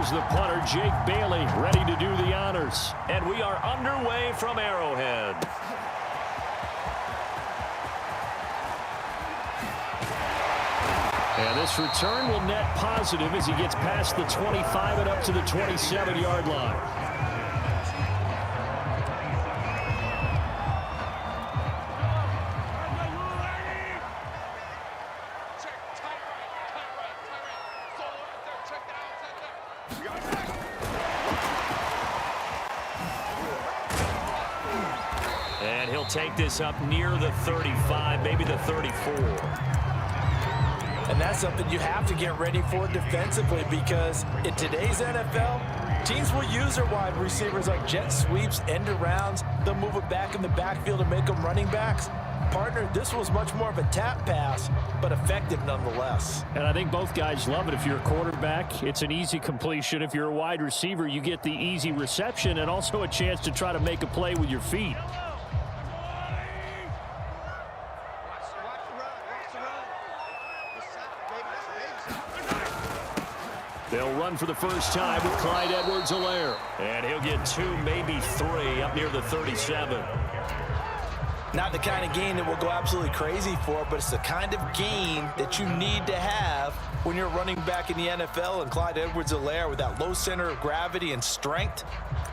here's the punter, Jake Bailey, ready to do the honors. And we are underway from Arrowhead. And this return will net positive as he gets past the 25 and up to the 27-yard line. And he'll take this up near the 35, maybe the 34. And that's something you have to get ready for defensively, because in today's NFL, teams will use their wide receivers like jet sweeps, end arounds. They'll move it back in the backfield and make them running backs. Partner, this was much more of a tap pass, but effective nonetheless. And I think both guys love it. If you're a quarterback, it's an easy completion. If you're a wide receiver, you get the easy reception and also a chance to try to make a play with your feet. They'll run for the first time with Clyde Edwards-Helaire. And he'll get 2, maybe 3 up near the 37. Not the kind of game that we'll go absolutely crazy for, but it's the kind of game that you need to have when you're running back in the NFL. And Clyde Edwards-Helaire, with that low center of gravity and strength,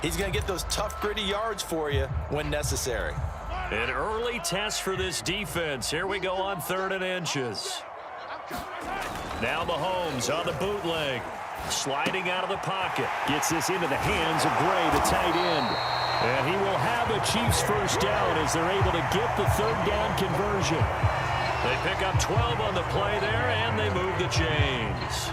he's going to get those tough, gritty yards for you when necessary. An early test for this defense. Here we go on 3rd and inches. Now Mahomes on the bootleg. Sliding out of the pocket. Gets this into the hands of Gray, the tight end. And he will have a Chiefs first down as they're able to get the 3rd down conversion. They pick up 12 on the play there, and they move the chains.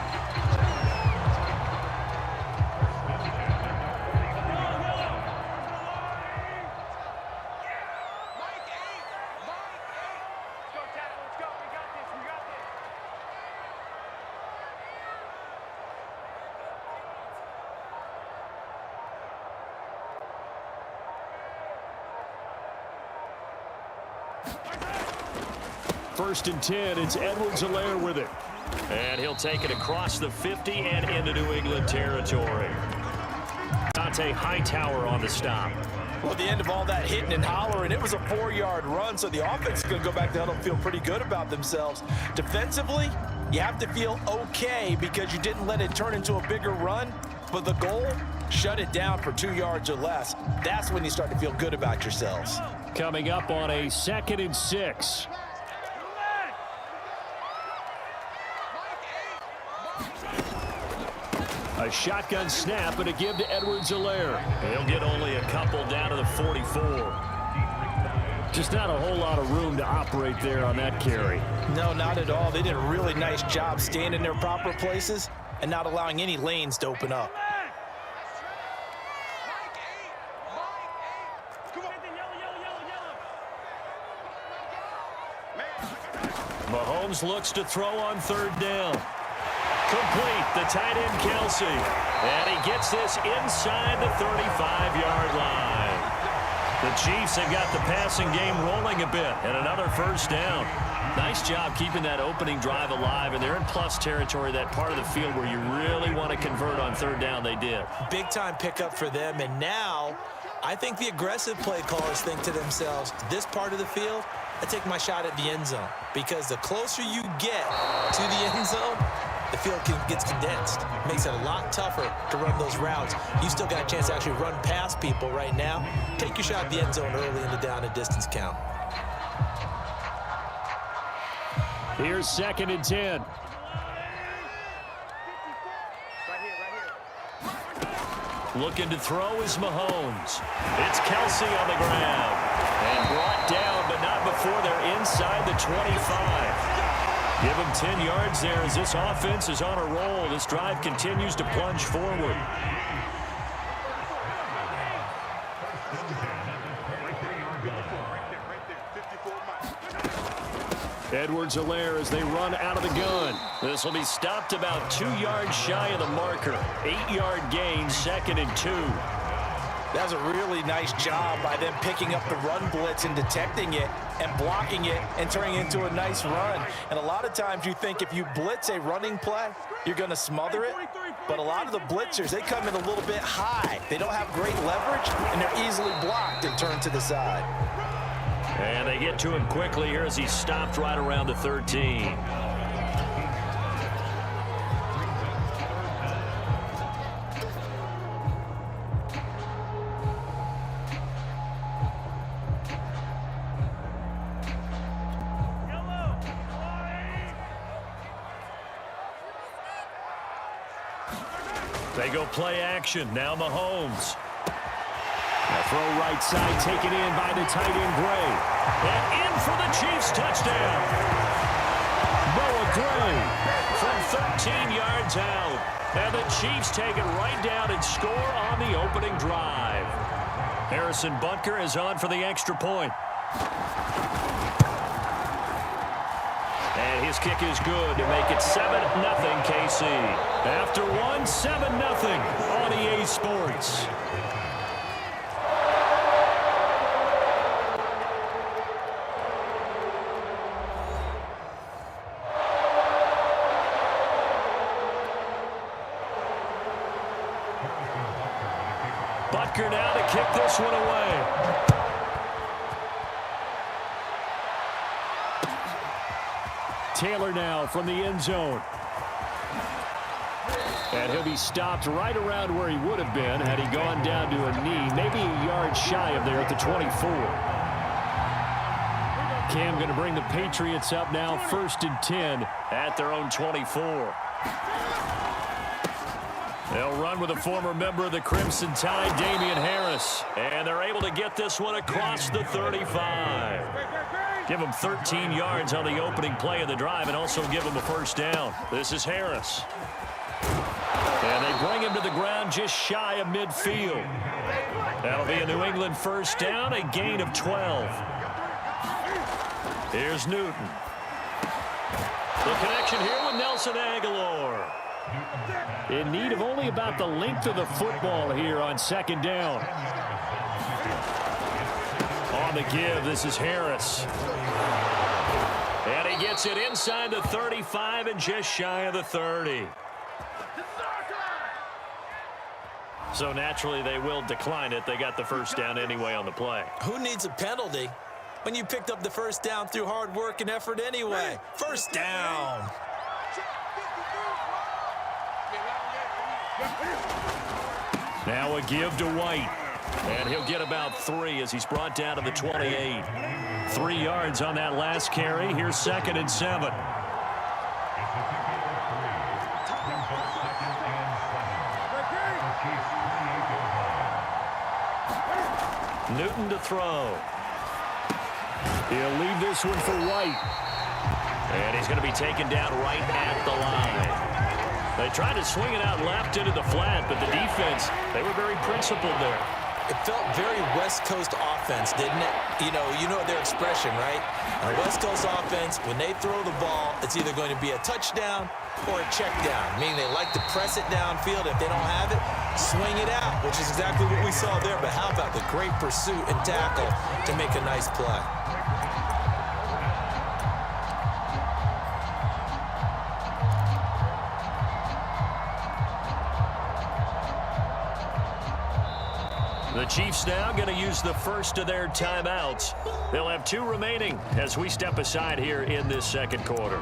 First and 10, it's Edwards-Helaire with it. And he'll take it across the 50 and into New England territory. Dante Hightower on the stop. Well, at the end of all that hitting and hollering, it was a 4-yard run, so the offense is going to go back down and feel pretty good about themselves. Defensively, you have to feel okay because you didn't let it turn into a bigger run, but the goal, shut it down for 2 yards or less. That's when you start to feel good about yourselves. Coming up on a 2nd and 6. A shotgun snap and a give to Edwards-Helaire. He'll get only a couple down to the 44. Just not a whole lot of room to operate there on that carry. No, not at all. They did a really nice job staying in their proper places and not allowing any lanes to open up. Mahomes looks to throw on 3rd down. Complete, the tight end Kelsey. And he gets this inside the 35-yard line. The Chiefs have got the passing game rolling a bit, and another first down. Nice job keeping that opening drive alive, and they're in plus territory, that part of the field where you really want to convert on 3rd down. They did. Big-time pickup for them, and now I think the aggressive play callers think to themselves, this part of the field, I take my shot at the end zone, because the closer you get to the end zone, the field gets condensed. Makes it a lot tougher to run those routes. You still got a chance to actually run past people right now. Take your shot at the end zone early in the down and distance count. Here's 2nd and 10. Looking to throw is Mahomes. It's Kelsey on the ground. And brought down, but not before they're inside the 25. Give him 10 yards there as this offense is on a roll. This drive continues to plunge forward. Edwards-Helaire as they run out of the gun. This will be stopped about 2 yards shy of the marker. 8-yard gain, 2nd and 2. That was a really nice job by them picking up the run blitz and detecting it and blocking it and turning it into a nice run. And a lot of times you think if you blitz a running play, you're going to smother it. But a lot of the blitzers, they come in a little bit high. They don't have great leverage, and they're easily blocked and turned to the side. And they get to him quickly here as he's stopped right around the 13. They go play action. Now Mahomes. A throw right side taken in by the tight end Gray. And in for the Chiefs touchdown. Noah Gray from 13 yards out. And the Chiefs take it right down and score on the opening drive. Harrison Butker is on for the extra point. And his kick is good to make it 7-0 KC. After one, 7-0 on EA Sports. Butker now to kick this one away. Taylor now from the end zone. And he'll be stopped right around where he would have been had he gone down to a knee, maybe a yard shy of there at the 24. Cam going to bring the Patriots up now 1st and 10 at their own 24. They'll run with a former member of the Crimson Tide, Damian Harris. And they're able to get this one across the 35. Give him 13 yards on the opening play of the drive and also give him a first down. This is Harris. And they bring him to the ground just shy of midfield. That'll be a New England first down, a gain of 12. Here's Newton. The connection here with Nelson Aguilar. In need of only about the length of the football here on 2nd down. On the give, this is Harris. And he gets it inside the 35 and just shy of the 30. So naturally they will decline it. They got the first down anyway on the play. Who needs a penalty when you picked up the first down through hard work and effort anyway? First down. Now a give to White. And he'll get about 3 as he's brought down to the 28. 3 yards on that last carry. Here's 2nd and 7. Newton to throw. He'll leave this one for White. And he's going to be taken down right at the line. They tried to swing it out left into the flat, but the defense, they were very principled there. It felt very West Coast offense, didn't it? You know their expression, right? On West Coast offense, when they throw the ball, it's either going to be a touchdown or a check down, meaning they like to press it downfield. If they don't have it, swing it out, which is exactly what we saw there. But how about the great pursuit and tackle to make a nice play? The Chiefs now going to use the first of their timeouts. They'll have 2 remaining as we step aside here in this 2nd quarter.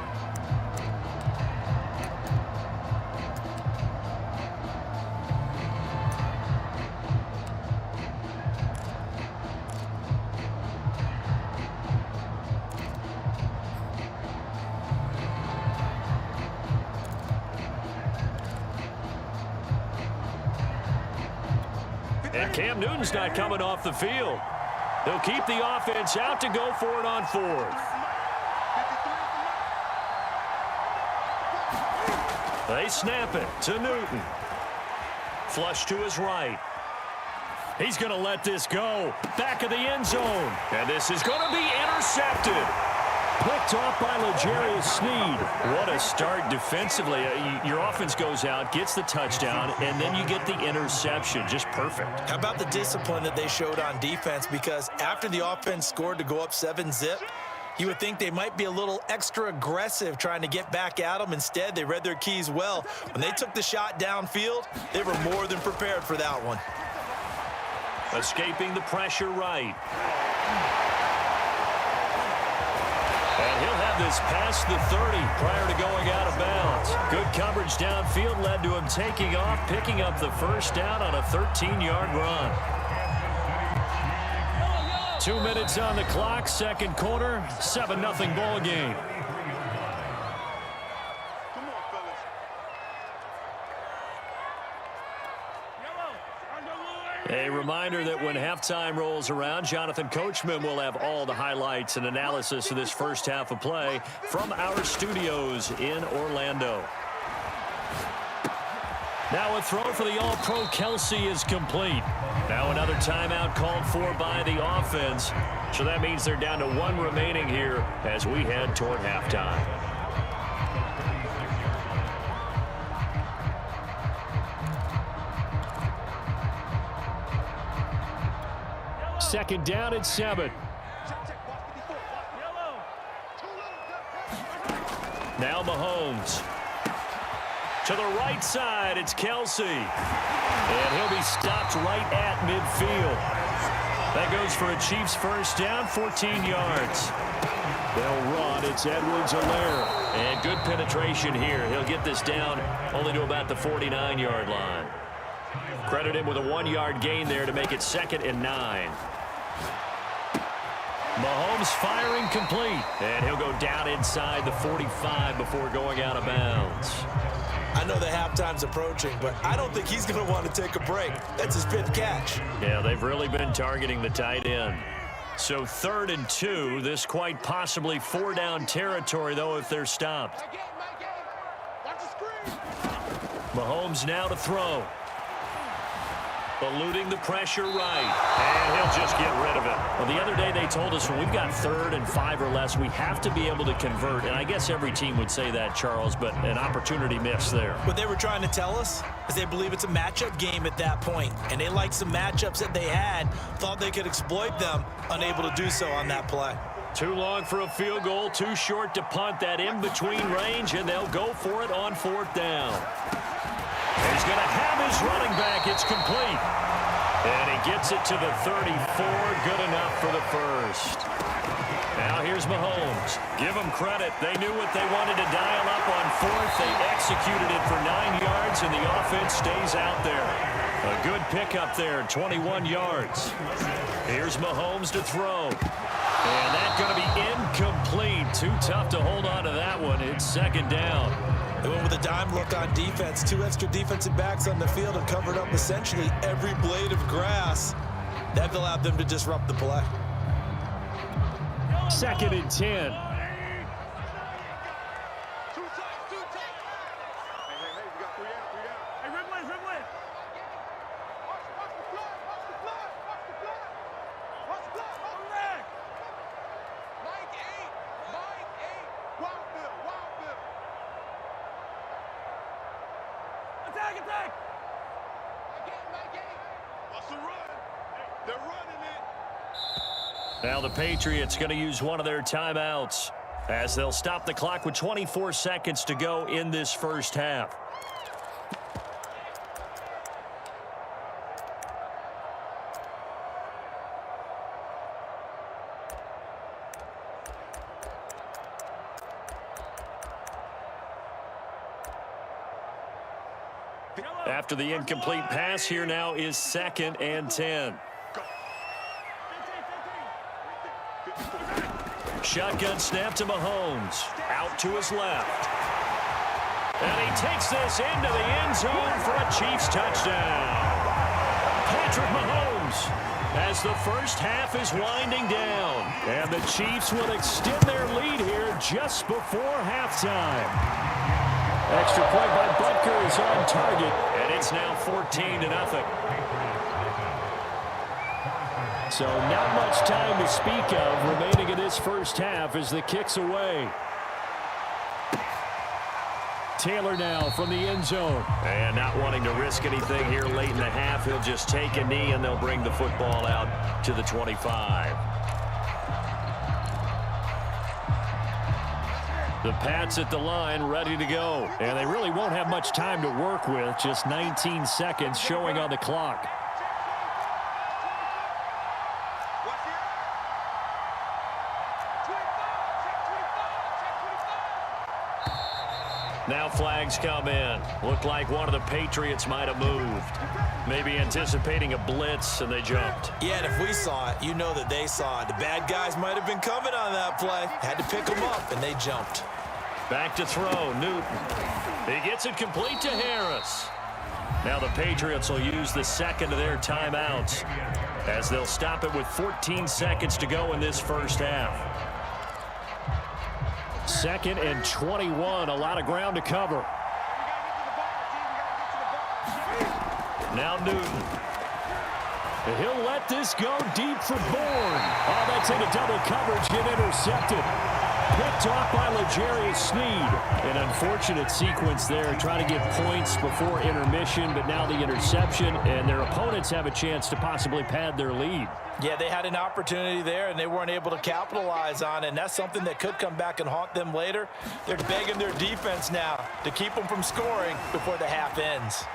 And Cam Newton's not coming off the field. They'll keep the offense out to go for it on 4th. They snap it to Newton. Flush to his right. He's going to let this go. Back of the end zone. And this is going to be intercepted. Picked off by L'Jarius Sneed. What a start defensively. Your offense goes out, gets the touchdown, and then you get the interception. Just perfect. How about the discipline that they showed on defense? Because after the offense scored to go up 7-zip, You would think they might be a little extra aggressive trying to get back at them. Instead, they read their keys well. When they took the shot downfield, they were more than prepared for that one. Escaping the pressure right. And he'll have this past the 30 prior to going out of bounds. Good coverage downfield led to him taking off, picking up the first down on a 13-yard run. 2 minutes on the clock, second quarter, 7-0 ball game. A reminder that when halftime rolls around, Jonathan Coachman will have all the highlights and analysis of this first half of play from our studios in Orlando. Now a throw for the All-Pro Kelsey is complete. Now another timeout called for by the offense. So that means they're down to one remaining here as we head toward halftime. Second down and 7. Now Mahomes. To the right side, it's Kelsey. And he'll be stopped right at midfield. That goes for a Chiefs first down, 14 yards. They'll run. It's Edwards-Helaire. And good penetration here. He'll get this down only to about the 49-yard line. Credit him with a 1-yard gain there to make it 2nd and 9. Mahomes firing complete. And he'll go down inside the 45 before going out of bounds. I know the halftime's approaching, but I don't think he's going to want to take a break. That's his 5th catch. Yeah, they've really been targeting the tight end. So 3rd and 2, this quite possibly 4-down territory, though, if they're stopped. Mahomes now to throw. Eluding the pressure right. And he'll just get rid of it. Well, the other day they told us when we've got 3rd and 5 or less, we have to be able to convert. And I guess every team would say that, Charles, but an opportunity missed there. What they were trying to tell us is they believe it's a matchup game at that point. And they liked some matchups that they had, thought they could exploit them, unable to do so on that play. Too long for a field goal, too short to punt that in-between range, and they'll go for it on 4th down. He's going to have his running back. It's complete. And he gets it to the 34. Good enough for the first. Now here's Mahomes. Give them credit. They knew what they wanted to dial up on 4th. They executed it for 9 yards, and the offense stays out there. A good pickup there, 21 yards. Here's Mahomes to throw. And that's going to be incomplete. Too tough to hold on to that one. It's 2nd down. They went with a dime look on defense. 2 extra defensive backs on the field and covered up essentially every blade of grass. That allowed them to disrupt the play. 2nd and 10. Now the Patriots going to use one of their timeouts as they'll stop the clock with 24 seconds to go in this first half. After the incomplete pass, here now is 2nd and 10. Shotgun snap to Mahomes. Out to his left. And he takes this into the end zone for a Chiefs touchdown. Patrick Mahomes as the first half is winding down. And the Chiefs will extend their lead here just before halftime. Extra point by Butker is on target. And it's now 14-0. So not much time to speak of remaining in this first half as the kick's away. Taylor now from the end zone. And not wanting to risk anything here late in the half, he'll just take a knee and they'll bring the football out to the 25. The Pats at the line, ready to go. And they really won't have much time to work with. Just 19 seconds showing on the clock. Now flags come in. Looked like one of the Patriots might have moved. Maybe anticipating a blitz, and they jumped. Yeah, and if we saw it, you know that they saw it. The bad guys might have been coming on that play. Had to pick them up, and they jumped. Back to throw, Newton. He gets it complete to Harris. Now the Patriots will use the second of their timeouts as they'll stop it with 14 seconds to go in this first half. 2nd and 21, a lot of ground to cover. Now Newton. He'll let this go deep for Bourne. Oh, that's into double coverage and intercepted. Picked off by L'Jarius Sneed. An unfortunate sequence there, trying to get points before intermission, but now the interception, and their opponents have a chance to possibly pad their lead. Yeah, they had an opportunity there, and they weren't able to capitalize on it, and that's something that could come back and haunt them later. They're begging their defense now to keep them from scoring before the half ends.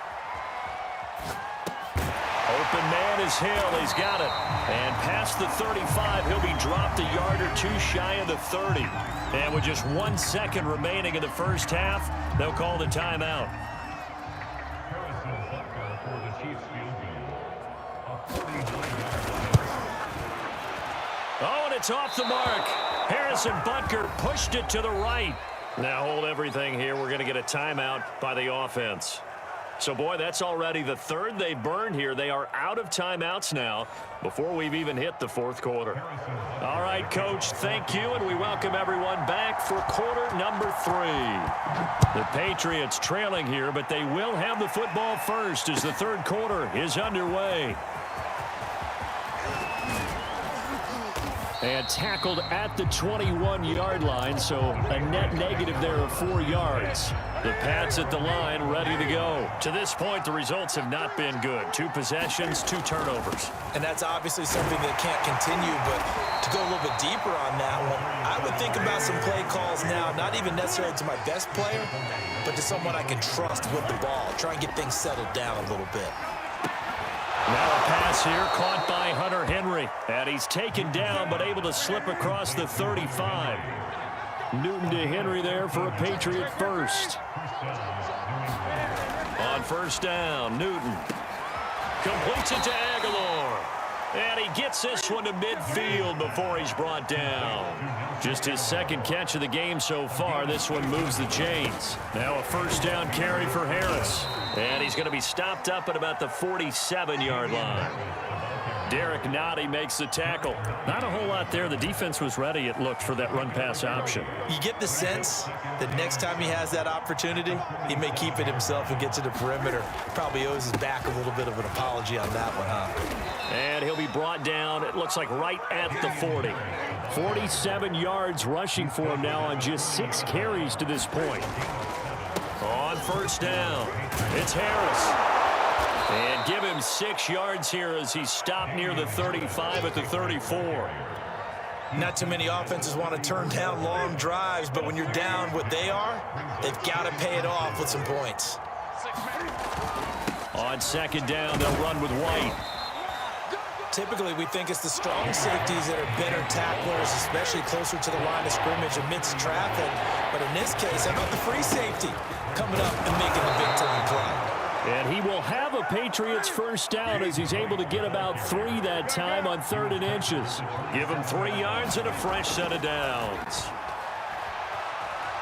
Open man is Hill. He's got it. And past the 35, he'll be dropped a yard or two shy of the 30. And with just 1 second remaining in the first half, they'll call the timeout. Oh, and it's off the mark. Harrison Butker pushed it to the right. Now hold everything here. We're going to get a timeout by the offense. So, boy, that's already the third they burned here. They are out of timeouts now before we've even hit the fourth quarter. All right, Coach, thank you, and we welcome everyone back for quarter number 3. The Patriots trailing here, but they will have the football first as the third quarter is underway. And tackled at the 21-yard line, so a net negative there of 4 yards. The Pats at the line, ready to go. To this point, the results have not been good. 2 possessions, 2 turnovers. And that's obviously something that can't continue, but to go a little bit deeper on that one, I would think about some play calls now, not even necessarily to my best player, but to someone I can trust with the ball. Try and get things settled down a little bit. Now a pass here caught by Hunter Henry. And he's taken down but able to slip across the 35. Newton to Henry there for a Patriot first. On first down, Newton completes it to Aguilar. And he gets this one to midfield before he's brought down. Just his second catch of the game so far. This one moves the chains. Now a first down carry for Harris. And he's going to be stopped up at about the 47-yard line. Derek Nottie makes the tackle. Not a whole lot there. The defense was ready, it looked, for that run-pass option. You get the sense that next time he has that opportunity, he may keep it himself and get to the perimeter. Probably owes his back a little bit of an apology on that one, huh? And he'll be brought down, it looks like, right at the 40. 47 yards rushing for him now on just 6 carries to this point. On first down, it's Harris. And give him 6 yards here as he's stopped near the 35 at the 34. Not too many offenses want to turn down long drives, but when you're down what they are, they've got to pay it off with some points. On second down, they'll run with White. Typically, we think it's the strong safeties that are better tacklers, especially closer to the line of scrimmage amidst traffic. But in this case, how about the free safety coming up and making the big-time play? And he will have a Patriots first down as he's able to get about 3 that time on 3rd and inches. Give him 3 yards and a fresh set of downs.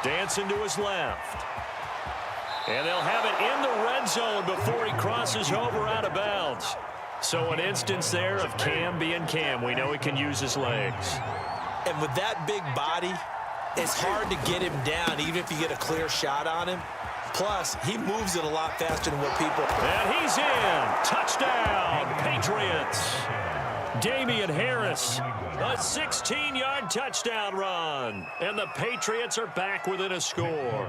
Dancing to his left. And they'll have it in the red zone before he crosses over out of bounds. So an instance there of Cam being Cam. We know he can use his legs. And with that big body, it's hard to get him down, even if you get a clear shot on him. Plus, he moves it a lot faster than what people... And he's in. Touchdown, Patriots. Damian Harris, a 16-yard touchdown run. And the Patriots are back within a score.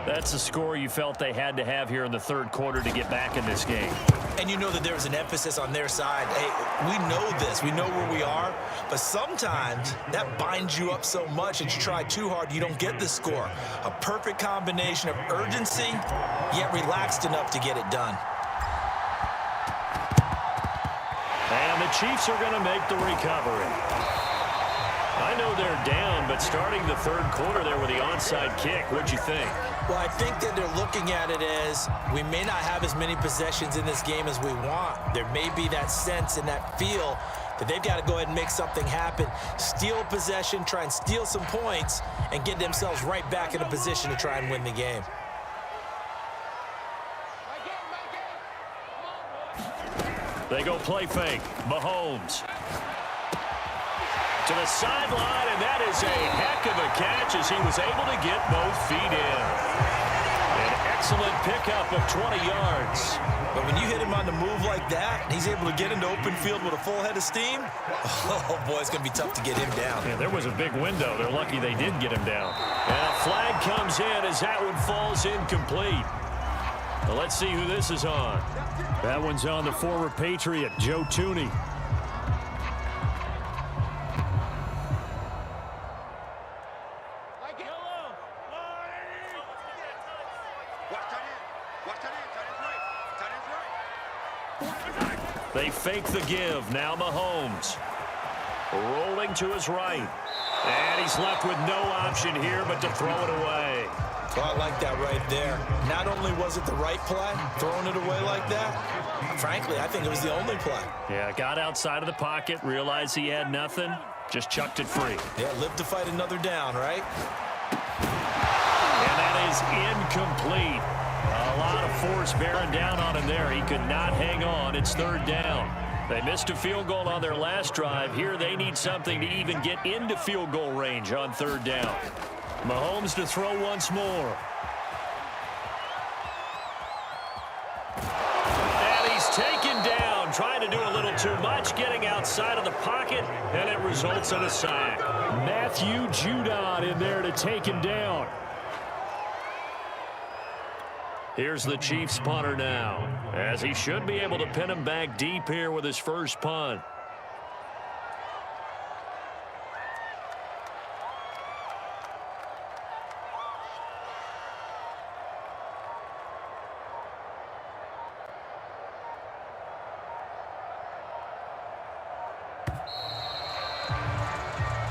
That's the score you felt they had to have here in the third quarter to get back in this game. And you know that there's an emphasis on their side. Hey, we know this. We know where we are. But sometimes that binds you up so much that you try too hard, you don't get the score. A perfect combination of urgency, yet relaxed enough to get it done. And the Chiefs are going to make the recovery. I know they're down, but starting the third quarter there with the onside kick, what'd you think? Well, I think that they're looking at it as we may not have as many possessions in this game as we want. There may be that sense and that feel that they've got to go ahead and make something happen, steal possession, try and steal some points, and get themselves right back in a position to try and win the game. They go play fake. Mahomes to the sideline, and that is a heck of a catch as he was able to get both feet in. An excellent pickup of 20 yards. But when you hit him on the move like that, he's able to get into open field with a full head of steam, oh, boy, it's going to be tough to get him down. Yeah, there was a big window. They're lucky they did get him down. And a flag comes in as that one falls incomplete. Well, let's see who this is on. That one's on the former Patriot, Joe Tooney. They fake the give. Now Mahomes rolling to his right. And he's left with no option here but to throw it away. Well, I like that right there. Not only was it the right play, throwing it away like that, frankly, I think it was the only play. Yeah, got outside of the pocket, realized he had nothing, just chucked it free. Yeah, live to fight another down, right? And that is incomplete. A lot of force bearing down on him there. He could not hang on. It's third down. They missed a field goal on their last drive. Here they need something to even get into field goal range on third down. Mahomes to throw once more. And he's taken down, trying to do a little too much, getting outside of the pocket, and it results in a sack. Matthew Judon in there to take him down. Here's the Chiefs punter now, as he should be able to pin him back deep here with his first punt.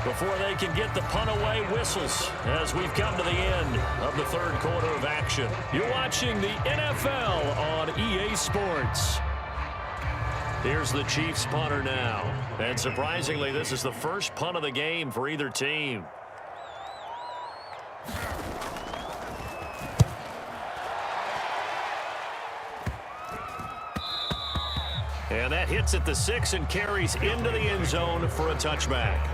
Before they can get the punt away, whistles as we've come to the end of the third quarter of action. You're watching the NFL on EA Sports. Here's the Chiefs punter now. And surprisingly, this is the first punt of the game for either team. And that hits at the 6 and carries into the end zone for a touchback.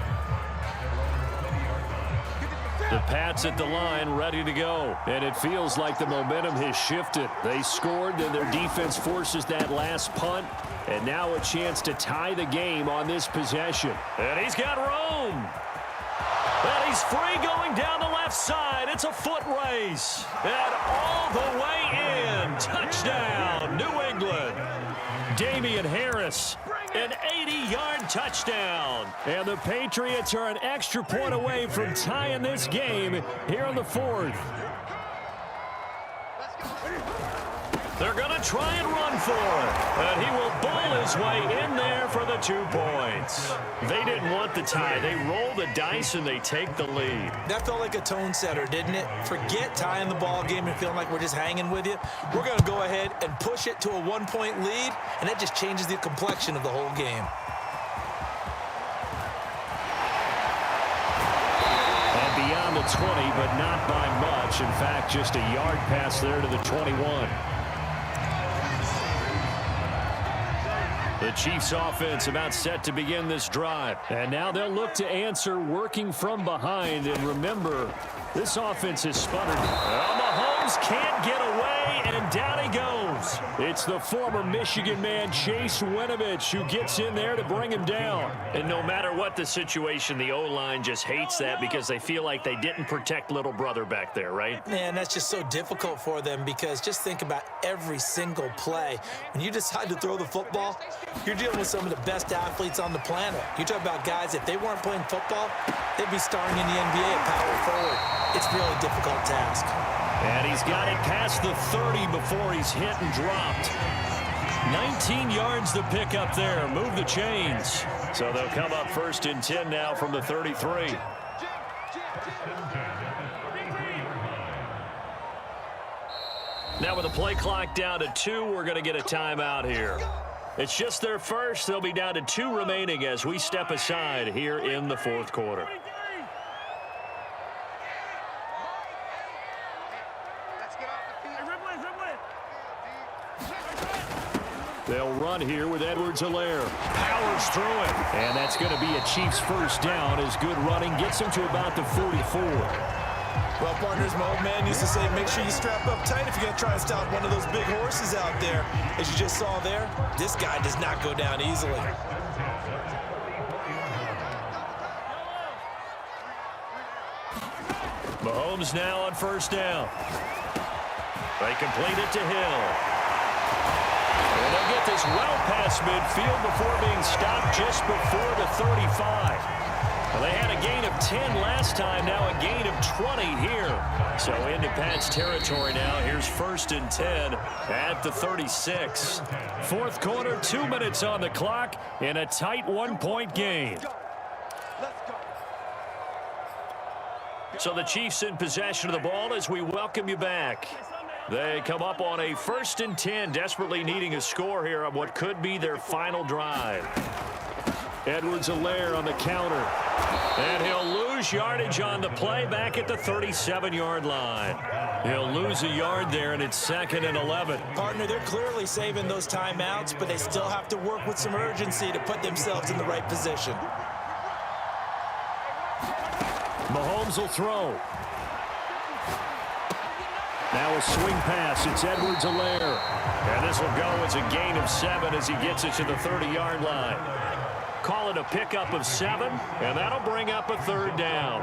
The Pats at the line, ready to go. And it feels like the momentum has shifted. They scored, then their defense forces that last punt. And now a chance to tie the game on this possession. And he's got room. And he's free going down the left side. It's a foot race. And all the way in. Touchdown, New England. Damian Harris, an 80-yard touchdown. And the Patriots are an extra point away from tying this game here in the fourth. They're going to try and run for it. And he will bull his way in there for the 2 points. They didn't want the tie. They roll the dice and they take the lead. That felt like a tone setter, didn't it? Forget tying the ball game and feeling like we're just hanging with you. We're going to go ahead and push it to a 1-point lead, and that just changes the complexion of the whole game. And beyond the 20, but not by much. In fact, just a yard pass there to the 21. The Chiefs offense about set to begin this drive. And now they'll look to answer working from behind. And remember, this offense is sputtered. Well, Mahomes can't get away, and down he goes. moves. It's the former Michigan man, Chase Winovich, who gets in there to bring him down. And no matter what the situation, the O-line just hates that because they feel like they didn't protect little brother back there, right? Man, that's just so difficult for them because just think about every single play. When you decide to throw the football, you're dealing with some of the best athletes on the planet. You talk about guys, if they weren't playing football, they'd be starring in the NBA at power forward. It's a really difficult task. And he's got it past the 30 before he's hit and dropped. 19 yards to pick up there. Move the chains. So they'll come up 1st and 10 now from the 33. Now with the play clock down to 2, we're going to get a timeout here. It's just their first. They'll be down to 2 remaining as we step aside here in the 4th quarter. They'll run here with Edwards-Helaire. Powers through it. And that's going to be a Chiefs first down as good running gets him to about the 44. Well, partners, my old man used to say, make sure you strap up tight if you're going to try and stop one of those big horses out there. As you just saw there, this guy does not go down easily. Mahomes now on first down. They complete it to Hill. And they'll get this well past midfield before being stopped just before the 35. Well, they had a gain of 10 last time, now a gain of 20 here. So into Pat's territory now. Here's 1st and 10 at the 36. 4th quarter, 2 minutes on the clock in a tight 1-point game. So the Chiefs in possession of the ball as we welcome you back. They come up on a 1st and 10, desperately needing a score here on what could be their final drive. Edwards-Helaire on the counter. And he'll lose yardage on the play back at the 37-yard line. He'll lose a yard there, and it's 2nd and 11. Partner, they're clearly saving those timeouts, but they still have to work with some urgency to put themselves in the right position. Mahomes will throw. Now a swing pass. It's Edwards-Helaire. And this will go as a gain of 7 as he gets it to the 30-yard line. Call it a pickup of 7, and that'll bring up a 3rd down.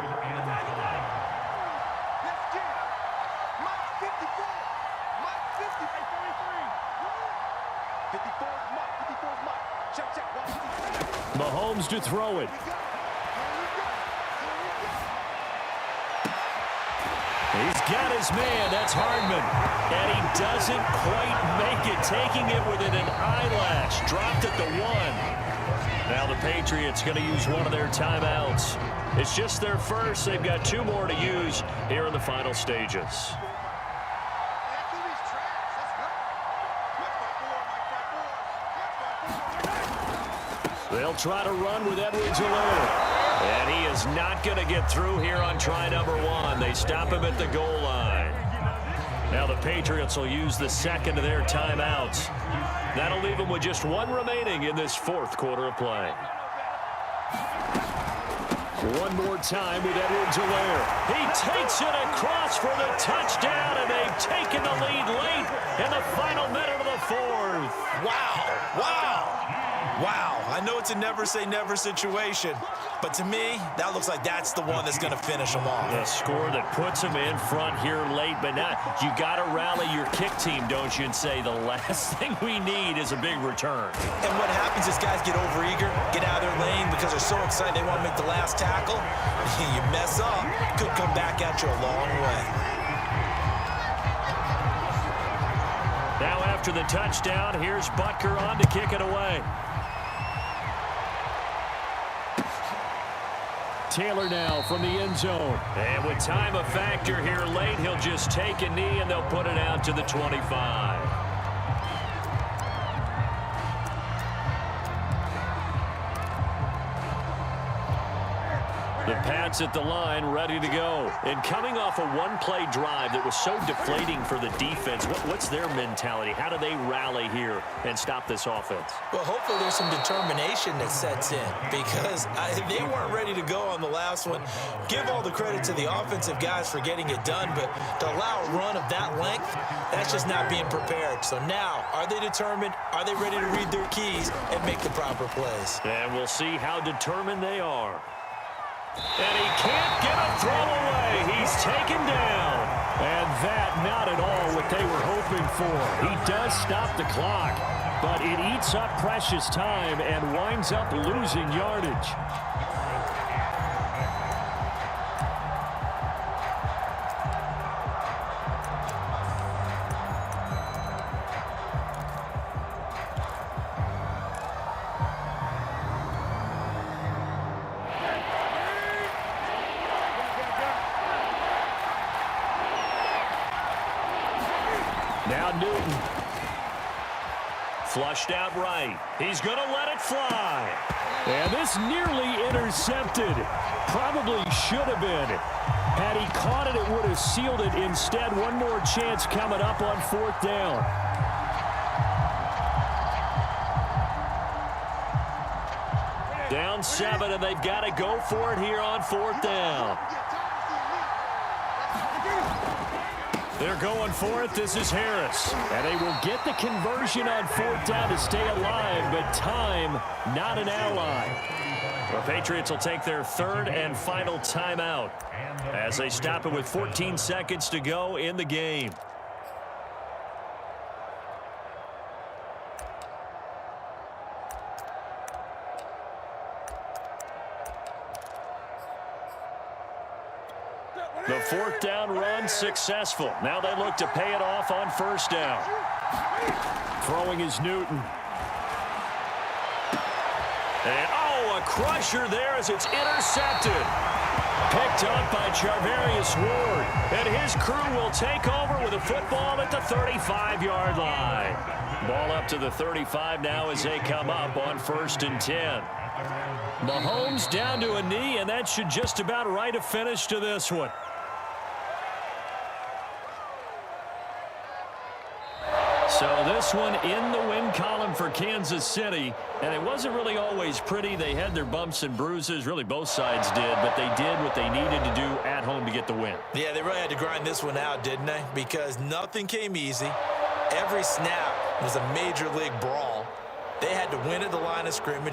Mahomes to throw it. He's got his man. That's Hardman. And he doesn't quite make it, taking it within an eyelash. Dropped at the 1. Now the Patriots going to use one of their timeouts. It's just their first. They've got 2 more to use here in the final stages. They'll try to run with Edwards-Helaire. And he is not going to get through here on try number 1. They stop him at the goal line. Now the Patriots will use the 2nd of their timeouts. That'll leave them with just 1 remaining in this 4th quarter of play. One more time with Edwards-Helaire. He takes it across for the touchdown, and they've taken the lead late in the final minute of the 4th. Wow. Wow. Wow. I know it's a never-say-never situation, but to me, that looks like that's the one that's going to finish them off. The score that puts them in front here late, but now you got to rally your kick team, don't you, and say the last thing we need is a big return. And what happens is guys get overeager, get out of their lane because they're so excited they want to make the last tackle. You mess up, it could come back at you a long way. Now after the touchdown, here's Butker on to kick it away. Taylor now from the end zone. And with time a factor here late, he'll just take a knee and they'll put it out to the 25. The Pats at the line, ready to go. And coming off a one-play drive that was so deflating for the defense, what's their mentality? How do they rally here and stop this offense? Well, hopefully there's some determination that sets in because they weren't ready to go on the last one. Give all the credit to the offensive guys for getting it done, but to allow a run of that length, that's just not being prepared. So now, are they determined? Are they ready to read their keys and make the proper plays? And we'll see how determined they are. And he can't get a throw away. He's taken down. And that, not at all what they were hoping for. He does stop the clock, but it eats up precious time and winds up losing yardage. Now Newton. Flushed out right. He's going to let it fly. And this nearly intercepted. Probably should have been. Had he caught it, it would have sealed it. Instead, one more chance coming up on 4th down. Down 7, and they've got to go for it here on 4th down. They're going for it. This is Harris. And they will get the conversion on 4th down to stay alive, but time, not an ally. The Patriots will take their 3rd and final timeout as they stop it with 14 seconds to go in the game. The 4th down run successful. Now they look to pay it off on 1st down. Throwing is Newton. And, a crusher there as it's intercepted. Picked up by Charvarius Ward. And his crew will take over with a football at the 35-yard line. Ball up to the 35 now as they come up on 1st and 10. Mahomes down to a knee, and that should just about write a finish to this one. So this one in the win column for Kansas City, and it wasn't really always pretty. They had their bumps and bruises, really both sides did, but they did what they needed to do at home to get the win. Yeah, they really had to grind this one out, didn't they? Because nothing came easy. Every snap was a major league brawl. They had to win at the line of scrimmage.